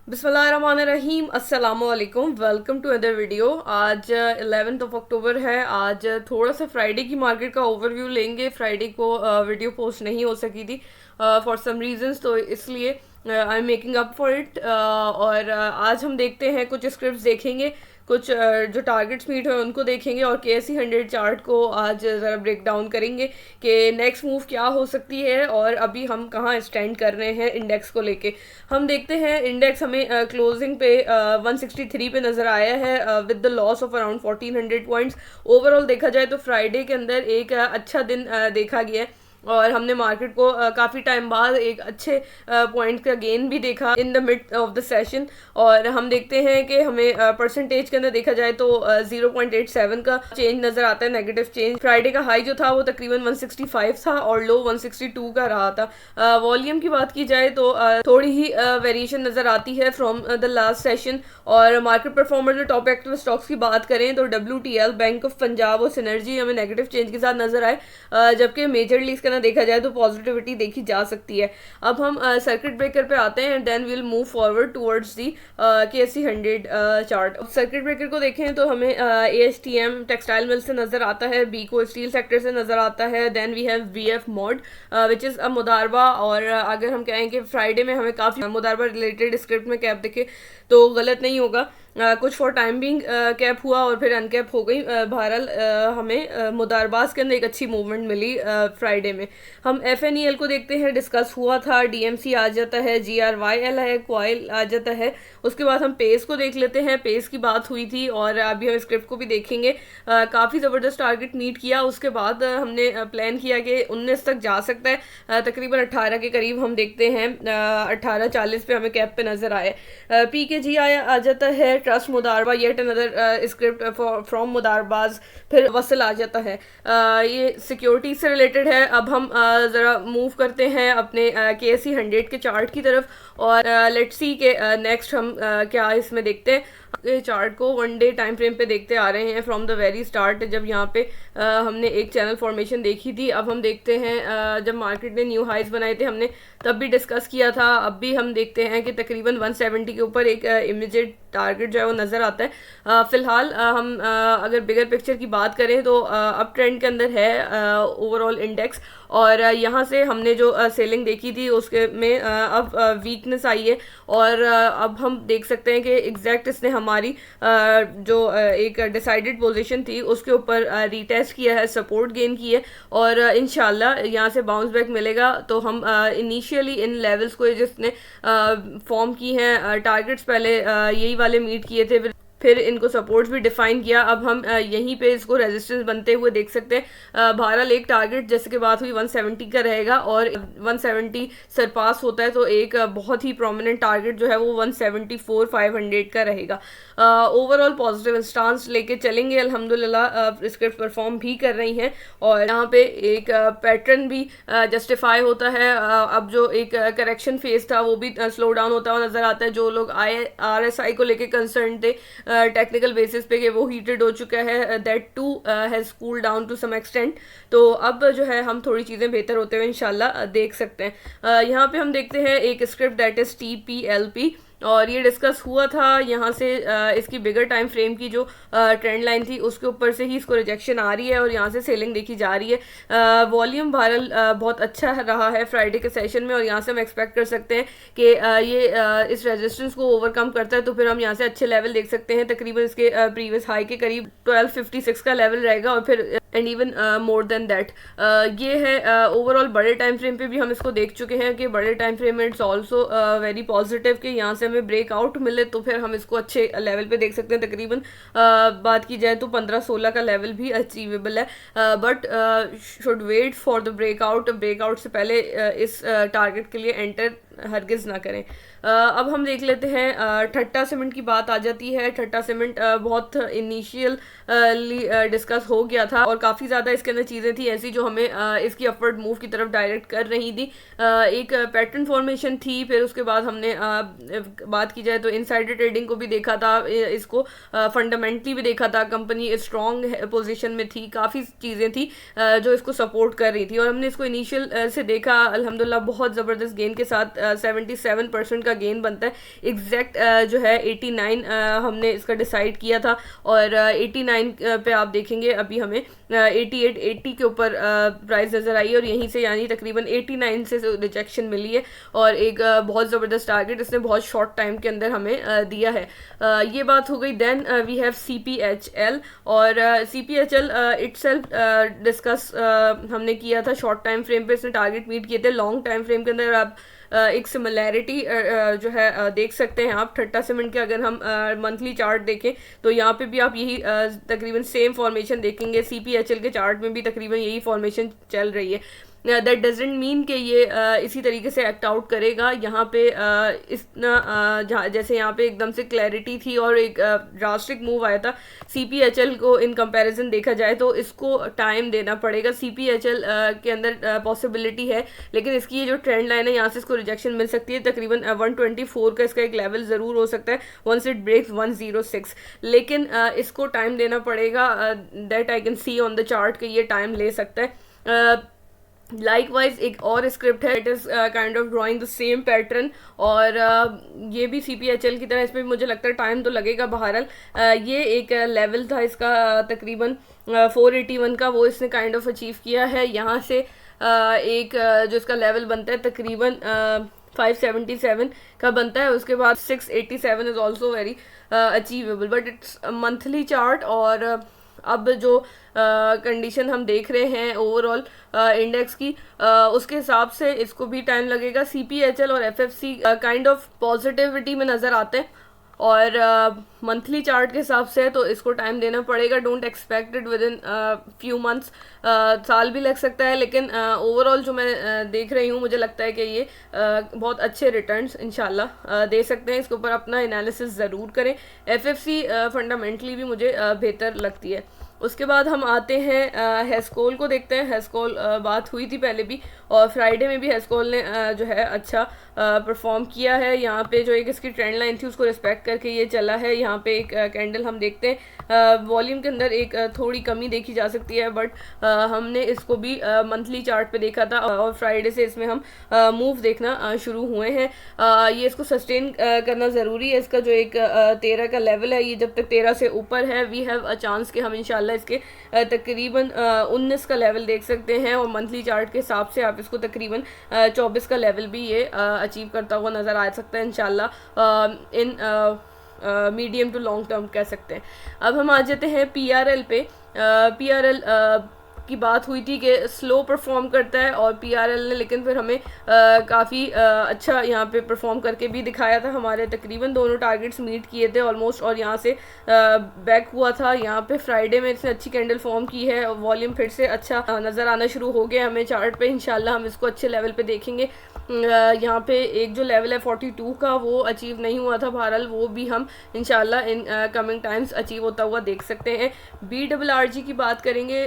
बिस्मिल्लाहिर्रहमानिर्रहीम अस्सलामुअलैकुम। Welcome to other video. आज 11 अक्टूबर है। आज थोड़ा सा फ्राइडे की मार्केट का ओवरव्यू लेंगे। फ्राइडे को वीडियो पोस्ट नहीं हो सकी थी फॉर सम रीजंस, तो इसलिए I am making up for it. और आज हम देखते हैं, कुछ स्क्रिप्ट्स देखेंगे, कुछ जो टारगेट्स मीट हुए उनको देखेंगे और KSE 100 चार्ट को आज ज़रा ब्रेक डाउन करेंगे कि नेक्स्ट मूव क्या हो सकती है और अभी हम कहाँ स्टैंड कर रहे हैं इंडेक्स को लेके। हम देखते हैं इंडेक्स हमें क्लोजिंग पे 163 पे नज़र आया है with the loss of around 1400 points. Overall देखा जाए तो फ्राइडे के अंदर एक अच्छा दिन देखा गया है और हमने मार्केट को काफ़ी टाइम बाद एक अच्छे पॉइंट का गेन भी देखा in the mid of the session. और हम देखते हैं कि हमें परसेंटेज के अंदर देखा जाए तो 0.87 का चेंज नज़र आता है, नेगेटिव चेंज। फ्राइडे का हाई जो था वो तकरीबन 165 था और लो 162 का रहा था। वॉल्यूम की बात की जाए तो थोड़ी ही वेरिएशन नज़र आती है फ्रॉम द लास्ट सेशन। और मार्केट परफॉर्मर जो टॉप एक्टिव स्टॉक्स की बात करें तो WTL, बैंक ऑफ पंजाब और सिनर्जी हमें नेगेटिव चेंज के साथ नजर आए, जबकि मेजरली इसका ना देखा जाए तो पॉजिटिविटी देखी जा सकती है। अब हम सर्किट ब्रेकर पे आते हैं, then will move forward towards the KSE 100 chart. Circuit breaker को देखें तो हमें ASTM टेक्सटाइल मिल से नजर आता है, बी को स्टील सेक्टर से नजर आता है, then we have VF mod which is a मुदारबा। और अगर हम कहें कि फ्राइडे में हमें काफ़ी मुदारबा रिलेटेड स्क्रिप्ट में कैप दिखे तो गलत नहीं होगा। कुछ फॉर टाइम बिंग कैप हुआ और फिर अनकैप हो गई। बहरहाल हमें मुदारबाज के अंदर एक अच्छी मूवमेंट मिली फ्राइडे में। हम FNEL को देखते हैं, डिस्कस हुआ था, DMC आ जाता है, GRYL है, क्वाइल आ जाता है। उसके बाद हम पेस को देख लेते हैं, पेस की बात हुई थी और अभी हम स्क्रिप्ट को भी देखेंगे। काफ़ी ज़बरदस्त टारगेट मीट किया, उसके बाद हमने प्लान किया कि 19 तक जा सकता है, तकरीबन 18 के करीब हम देखते हैं। 18:40 पे हमें कैप पे नज़र आए। PKG आ जाता है, ट्रस्ट मुदारबा, येट अनदर स्क्रिप्ट फ्रॉम मुदारबाज, फिर वसल आ जाता है। ये सिक्योरिटी से रिलेटेड है। अब हम ज़रा मूव करते हैं अपने KSE 100 के चार्ट की तरफ और लेट्स सी के नेक्स्ट हम क्या इसमें देखते हैं। चार्ट को 1 डे टाइम फ्रेम पे देखते आ रहे हैं फ्रॉम द वेरी स्टार्ट, जब यहाँ पे हमने एक चैनल फॉर्मेशन देखी थी। अब हम देखते हैं जब मार्केट ने न्यू हाइज बनाए थे हमने तब भी डिस्कस किया था, अब भी हम देखते हैं कि तकरीबन 170 के ऊपर एक इमीडिएट टारगेट जो है वो नज़र आता है। फ़िलहाल हम अगर बिगर पिक्चर की बात करें तो अप ट्रेंड के अंदर है ओवरऑल इंडेक्स। और यहाँ से हमने जो सेलिंग देखी थी उसके में अब वीकनेस आई है और अब हम देख सकते हैं कि एग्जैक्ट इसने हमारी जो एक डिसाइडेड पोजीशन थी उसके ऊपर रीटेस्ट किया है, सपोर्ट गेन की है और इंशाल्लाह यहाँ से बाउंस बैक मिलेगा। तो हम इनिशियली इन लेवल्स को जिसने फॉर्म की हैं, टारगेट्स पहले यही वाले मीट किए थे, फिर इनको सपोर्ट्स भी डिफाइन किया। अब हम यहीं पे इसको रेजिस्टेंस बनते हुए देख सकते हैं। बहरहाल एक टारगेट जैसे कि बात हुई 170 का रहेगा और 170 सरपास होता है तो एक बहुत ही प्रोमिनेंट टारगेट जो है वो 174,500 का रहेगा। ओवरऑल पॉजिटिव स्टांस लेके चलेंगे, अल्हम्दुलिल्लाह स्क्रिप्ट परफॉर्म भी कर रही हैं और यहाँ पे एक पैटर्न भी जस्टिफाई होता है। अब जो एक करेक्शन फेज था वो भी स्लो डाउन होता हुआ नजर आता है। जो लोग RSI को लेके कंसर्न थे टेक्निकल बेसिस पे कि वो हीटेड हो चुका है, that too has cool down to some extent. तो अब जो है हम थोड़ी चीज़ें बेहतर होते हुए इंशाल्लाह देख सकते हैं। यहाँ पे हम देखते हैं एक स्क्रिप्ट दैट इज़ TPLP और ये डिस्कस हुआ था। यहाँ से इसकी बिगर टाइम फ्रेम की जो ट्रेंड लाइन थी उसके ऊपर से ही इसको रिजेक्शन आ रही है और यहाँ से सेलिंग देखी जा रही है। वॉल्यूम बहरहाल बहुत अच्छा रहा है फ्राइडे के सेशन में और यहाँ से हम एक्सपेक्ट कर सकते हैं कि ये इस रेजिस्टेंस को ओवरकम करता है तो फिर हम यहाँ से अच्छे लेवल देख सकते हैं। तकरीबन इसके प्रीवियस हाई के करीब 1256 का लेवल रहेगा और फिर and even more than that. ये है ओवरऑल बड़े टाइम फ्रेम पे भी हम इसको देख चुके हैं कि बड़े टाइम फ्रेम में इट्स ऑल्सो वेरी पॉजिटिव कि यहाँ से हमें ब्रेकआउट मिले तो फिर हम इसको अच्छे लेवल पे देख सकते हैं। तकरीबन बात की जाए तो 15-16 का लेवल भी अचीवेबल है, but should wait for the breakout से पहले इस टारगेट के लिए एंटर हरगिज़ ना करें। अब हम देख लेते हैं ठट्टा सीमेंट की बात आ जाती है। ठट्टा सीमेंट बहुत इनिशियल डिस्कस हो गया था और काफ़ी ज़्यादा इसके अंदर चीज़ें थी ऐसी जो हमें इसकी अपवर्ड मूव की तरफ डायरेक्ट कर रही थी। एक पैटर्न फॉर्मेशन थी, फिर उसके बाद हमने बात की जाए तो इनसाइडर ट्रेडिंग को भी देखा था, इसको फंडामेंटली भी देखा था, कंपनी स्ट्रॉन्ग पोजीशन में थी, काफ़ी चीज़ें थी जो इसको सपोर्ट कर रही थी और हमने इसको इनिशियल से देखा अल्हम्दुलिल्लाह बहुत ज़बरदस्त गेन के साथ 77% का गेन बनता है। एग्जैक्ट जो है 89 हमने इसका डिसाइड किया था और 89 पे आप देखेंगे अभी हमें 88 80 के ऊपर प्राइस नज़र आई है और यहीं से यानी तकरीबन 89 से रिजेक्शन मिली है और एक बहुत ज़बरदस्त टारगेट इसने बहुत शॉर्ट टाइम के अंदर हमें दिया है। ये बात हो गई। देन वी हैव CPHL और CPHL इटसेल्फ डिस्कस हमने किया था शॉर्ट टाइम फ्रेम पे, इसने टारगेट मीट किए थे। लॉन्ग टाइम फ्रेम के अंदर आप एक सिमिलैरिटी जो है देख सकते हैं आप। ठट्टा सीमेंट के अगर हम मंथली चार्ट देखें तो यहाँ पे भी आप यही तकरीबन सेम फॉर्मेशन देखेंगे। CPHL के चार्ट में भी तकरीबन यही फॉर्मेशन चल रही है। दैट डजेंट मीन कि ये इसी तरीके से एक्ट आउट करेगा। यहाँ पे जैसे यहाँ पे एकदम से क्लैरिटी थी और एक ड्रास्टिक मूव आया था CPHL को इन कंपैरिजन देखा जाए तो इसको टाइम देना पड़ेगा। CPHL के अंदर पॉसिबिलिटी है लेकिन इसकी ये जो ट्रेंड लाइन है यहाँ से इसको रिजेक्शन मिल सकती है। तकरीबन 124 का इसका एक लेवल ज़रूर हो सकता है वंस इट ब्रेक्स 106, लेकिन इसको टाइम देना पड़ेगा। That I can see on the chart कि ये टाइम ले सकता है। लाइकवाइज एक और स्क्रिप्ट है, it is kind of drawing the same pattern और ये भी CPHL की तरह इसमें भी मुझे लगता है टाइम तो लगेगा। बहरहाल ये एक लेवल था इसका तकरीबन 481 का, वो इसने काइंड ऑफ अचीव किया है। यहाँ से एक जो इसका लेवल बनता है तकरीबन 577 का बनता है। उसके बाद 687 is also very achievable but it's monthly chart और अब जो कंडीशन हम देख रहे हैं ओवरऑल इंडेक्स की उसके हिसाब से इसको भी टाइम लगेगा। CPHL और FFC काइंड ऑफ पॉजिटिविटी में नज़र आते हैं और मंथली चार्ट के हिसाब से तो इसको टाइम देना पड़ेगा। Don't expect it with in few months, साल भी लग सकता है लेकिन ओवरऑल जो मैं देख रही हूँ मुझे लगता है कि ये बहुत अच्छे रिटर्न्स इंशाल्लाह दे सकते हैं। इसके ऊपर अपना एनालिसिस ज़रूर करें। FFC फंडामेंटली भी मुझे बेहतर लगती है। उसके बाद हम आते हैं हेस्कोल को देखते हैं। हेस्कोल बात हुई थी पहले भी और फ्राइडे में भी हेस्कोल ने जो है अच्छा परफॉर्म किया है। यहाँ पे जो एक इसकी ट्रेंड लाइन थी उसको रिस्पेक्ट करके ये चला है। यहाँ पे एक कैंडल हम देखते हैं वॉल्यूम के अंदर एक थोड़ी कमी देखी जा सकती है बट हमने इसको भी मंथली चार्ट पे देखा था और फ्राइडे से इसमें हम मूव देखना शुरू हुए हैं। ये इसको सस्टेन करना ज़रूरी है। इसका जो एक 13 का लेवल है, ये जब तक 13 से ऊपर है वी हैव अ चांस कि हम इंशाल्लाह इसके तकरीबन 19 का लेवल देख सकते हैं और मंथली चार्ट के हिसाब से आप इसको तकरीबन 24 का लेवल भी ये अचीव करता हुआ नज़र आ सकता है इंशाल्लाह in medium to long term कह सकते हैं। अब हम आ जाते हैं PRL पे। PRL की बात हुई थी कि स्लो परफॉर्म करता है और PRL ने लेकिन फिर हमें काफ़ी अच्छा यहाँ पे परफॉर्म करके भी दिखाया था। हमारे तकरीबन दोनों टारगेट्स मीट किए थे ऑलमोस्ट और यहाँ से बैक हुआ था। यहाँ पे फ्राइडे में इसने अच्छी कैंडल फॉर्म की है और वॉल्यूम फिर से अच्छा नज़र आना शुरू हो गया हमें चार्ट पे। इंशाल्लाह हम इसको अच्छे लेवल पे देखेंगे। यहाँ पे एक जो लेवल है 42 का वो अचीव नहीं हुआ था, बहरहाल वो भी हम इंशाल्लाह इन कमिंग टाइम्स अचीव होता हुआ देख सकते हैं। BRRG की बात करेंगे,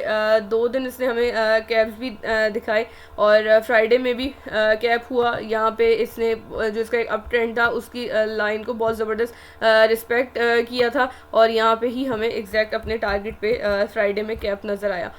2 दिन इसने हमें कैप्स भी दिखाए और फ्राइडे में भी कैप हुआ। यहाँ पे इसने जो इसका एक अप ट्रेंड था उसकी लाइन को बहुत ज़बरदस्त रिस्पेक्ट किया था और यहाँ पे ही हमें एग्जैक्ट अपने टारगेट पे फ्राइडे में कैप नज़र आया।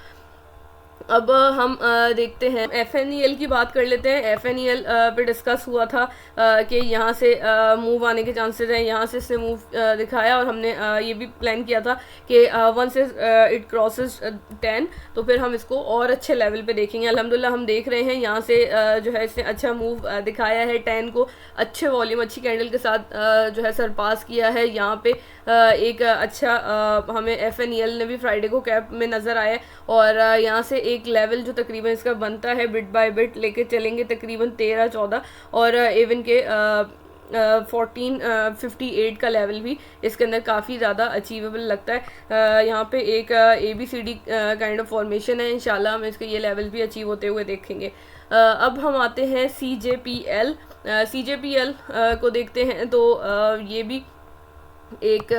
अब हम देखते हैं FNEL की बात कर लेते हैं। FNEL पे डिस्कस हुआ था कि यहाँ से मूव आने के चांसेस हैं। यहाँ से इसने मूव दिखाया और हमने ये भी प्लान किया था कि वंस इट क्रॉसेस 10 तो फिर हम इसको और अच्छे लेवल पे देखेंगे। अल्हम्दुलिल्लाह हम देख रहे हैं यहाँ से जो है इसने अच्छा मूव दिखाया है। 10 को अच्छे वॉल्यूम अच्छी कैंडल के साथ जो है सरपास किया है। यहाँ पे एक अच्छा हमें FNEL ने भी फ्राइडे को कैप में नज़र आया और यहाँ से एक लेवल जो तकरीबन इसका बनता है बिट बाय बिट लेके चलेंगे तकरीबन 13-14 और इवन के 1458 का लेवल भी इसके अंदर काफ़ी ज़्यादा अचीवेबल लगता है। यहाँ पे एक ABCD काइंड ऑफ फॉर्मेशन है। इंशाल्लाह हम इसके ये लेवल भी अचीव होते हुए देखेंगे। अब हम आते हैं CJPL। CJPL को देखते हैं तो ये भी एक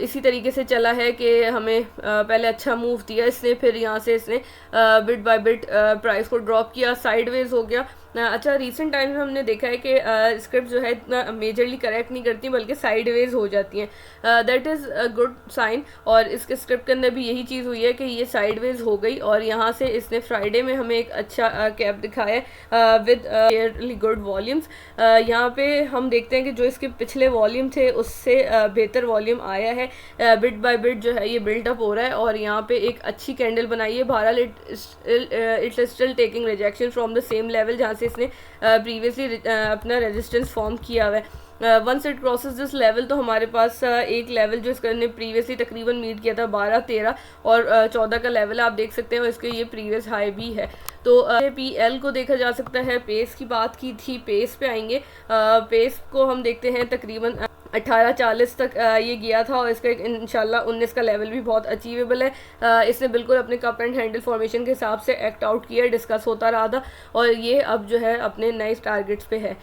इसी तरीके से चला है कि हमें पहले अच्छा मूव दिया इसने, फिर यहाँ से इसने बिट बाय बिट प्राइस को ड्रॉप किया, साइडवेज हो गया अच्छा रिसेंट टाइम में हमने देखा है कि स्क्रिप्ट जो है इतना मेजरली करेक्ट नहीं करती बल्कि साइडवेज हो जाती हैं। That is a good sign, और इसके स्क्रिप्ट के अंदर भी यही चीज़ हुई है कि ये साइडवेज हो गई, और यहाँ से इसने फ्राइडे में हमें एक अच्छा कैप दिखाया है विद फेयरली गुड वॉल्यूम्स। यहाँ पे हम देखते हैं कि जो इसके पिछले वॉल्यूम थे उससे बेहतर वॉल्यूम आया है, बिट बाय बिट जो है ये बिल्डअप हो रहा है, और यहाँ पे एक अच्छी कैंडल बनाई है। बहरहाल it still taking rejection from the same level जहाँ से इसने प्रीवियसली अपना रेजिस्टेंस फॉर्म किया हुआ है। Once it crosses this level तो हमारे पास एक लेवल जो इसका ने प्रीवियसली तकरीबन मीट किया था 12, 13 और 14 का लेवल आप देख सकते हैं, और इसके ये प्रीवियस हाई भी है। तो PL को देखा जा सकता है। पेस की बात की थी, पेस पे आएंगे। पेस को हम देखते हैं तकरीबन 1840 तक ये गया था, और इसका इंशाल्लाह 19 का लेवल भी बहुत अचीवेबल है। इसने बिल्कुल अपने कप एंड हैंडल फॉर्मेशन के हिसाब से एक्ट आउट किया, डिस्कस होता रहा था, और ये अब जो है अपने नए टारगेट्स पे है।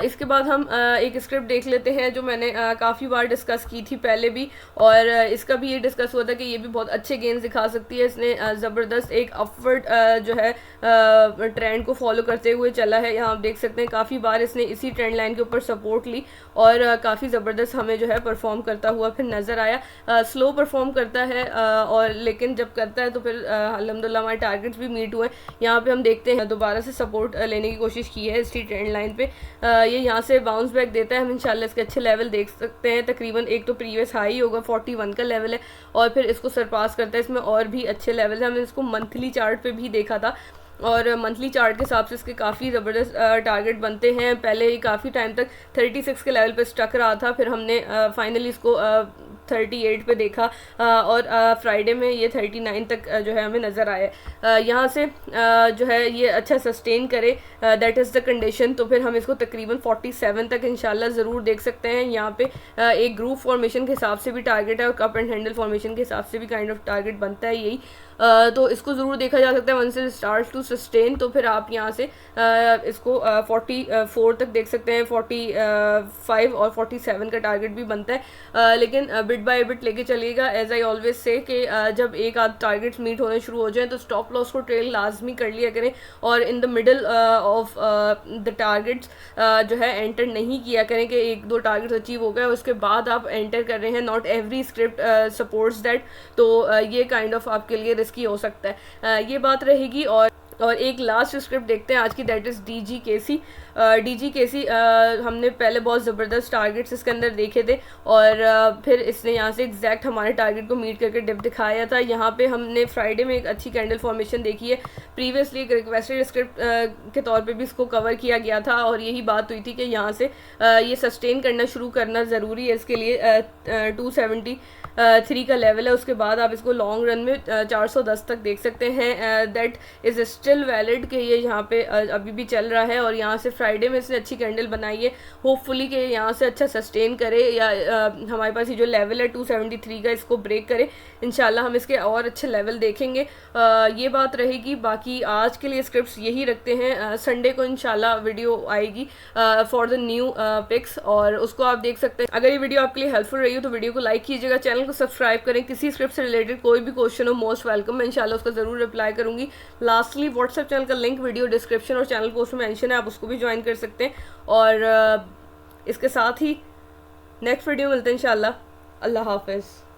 इसके बाद हम एक स्क्रिप्ट देख लेते हैं जो मैंने काफ़ी बार डिस्कस की थी पहले भी, और इसका भी ये डिस्कस हुआ था कि ये भी बहुत अच्छे गेंस दिखा सकती है। इसने ज़बरदस्त एक अपवर्ड जो है ट्रेंड को फॉलो करते हुए चला है। यहाँ आप देख सकते हैं काफ़ी बार इसने इसी ट्रेंड लाइन के ऊपर सपोर्ट ली, और काफ़ी ज़बरदस्त हमें जो है परफॉर्म करता हुआ फिर नज़र आया। स्लो परफॉर्म करता है, और लेकिन जब करता है तो फिर अल्हम्दुलिल्लाह हमारे टारगेट्स भी मीट हुए। यहाँ पे हम देखते हैं दोबारा से सपोर्ट लेने की कोशिश की है इसी ट्रेंड लाइन पे। ये यहाँ से बाउंस बैक देता है, हम इंशाल्लाह इसके अच्छे लेवल देख सकते हैं। तकरीबन एक तो प्रीवियस हाई होगा 41 का लेवल है, और फिर इसको सरपास करता है। इसमें और भी अच्छे लेवल है, हमने इसको मंथली चार्ट पे भी देखा था, और मंथली चार्ट के हिसाब से इसके काफ़ी ज़बरदस्त टारगेट बनते हैं। पहले ही काफ़ी टाइम तक 36 के लेवल पे स्टक रहा था, फिर हमने फाइनली इसको 38 पे देखा, और फ्राइडे में ये 39 तक जो है हमें नज़र आया। यहाँ से जो है ये अच्छा सस्टेन करे, दैट इज़ द कंडीशन, तो फिर हम इसको तकरीबन 47 तक इंशाल्लाह ज़रूर देख सकते हैं। यहाँ पे एक ग्रुप फॉर्मेशन के हिसाब से भी टारगेट है, और कप एंड हैंडल फॉर्मेशन के हिसाब से भी काइंड ऑफ टारगेट बनता है यही। तो इसको ज़रूर देखा जा सकता है। Once it start to sustain तो फिर आप यहाँ से इसको 44 तक देख सकते हैं, 45 और 47 का टारगेट भी बनता है। लेकिन बिट बाय बिट लेके चलिएगा। एज आई ऑलवेज से कि जब एक आध टारगेट्स मीट होने शुरू हो जाए तो स्टॉप लॉस को ट्रेल लाजमी कर लिया करें, और in the middle of the targets जो है एंटर नहीं किया करें कि एक दो टारगेट्स अचीव हो गए उसके बाद आप एंटर कर रहे हैं। Not every script supports that, तो ये काइंड ऑफ आपके लिए रिस्की हो सकता है। ये बात रहेगी। और एक लास्ट स्क्रिप्ट देखते हैं आज की, दैट इज़ DGKC। DGKC हमने पहले बहुत ज़बरदस्त टारगेट्स इसके अंदर देखे थे, और फिर इसने यहाँ से एग्जैक्ट हमारे टारगेट को मीट करके डिप दिखाया था। यहाँ पे हमने फ्राइडे में एक अच्छी कैंडल फॉर्मेशन देखी है। प्रीवियसली एक रिक्वेस्टेड स्क्रिप्ट के तौर पे भी इसको कवर किया गया था, और यही बात हुई थी कि यहाँ से ये सस्टेन करना शुरू करना ज़रूरी है। इसके लिए 273 का लेवल है, उसके बाद आप इसको लॉन्ग रन में 410 तक देख सकते हैं। दैट इज़ स्टिल वैलिड कि ये यहाँ पे अभी भी चल रहा है, और यहाँ से फ्राइडे में इसने अच्छी कैंडल बनाई है। होपफुली कि यहाँ से अच्छा सस्टेन करे, या हमारे पास ये जो लेवल है 273 का इसको ब्रेक करे। इंशाल्लाह हम इसके और अच्छे लेवल देखेंगे। ये बात रहेगी। बाकी आज के लिए स्क्रिप्ट्स यही रखते हैं। संडे को इंशाल्लाह वीडियो आएगी फॉर द न्यू पिक्स, और उसको आप देख सकते हैं। अगर ये वीडियो आपके लिए हेल्पफुल रही हो तो वीडियो को लाइक कीजिएगा, चैनल को सब्सक्राइब करें। किसी स्क्रिप्ट से रिलेटेड कोई भी क्वेश्चन हो मोस्ट वेलकम, मैं इंशाल्लाह उसका ज़रूर रिप्लाई करूँगी। लास्टली व्हाट्सएप चैनल का लिंक वीडियो डिस्क्रिप्शन और चैनल पोस्ट में मेंशन है, आप उसको भी ज्वाइन कर सकते हैं। और इसके साथ ही नेक्स्ट वीडियो मिलते हैं इंशाल्लाह। अल्लाह हाफिज़।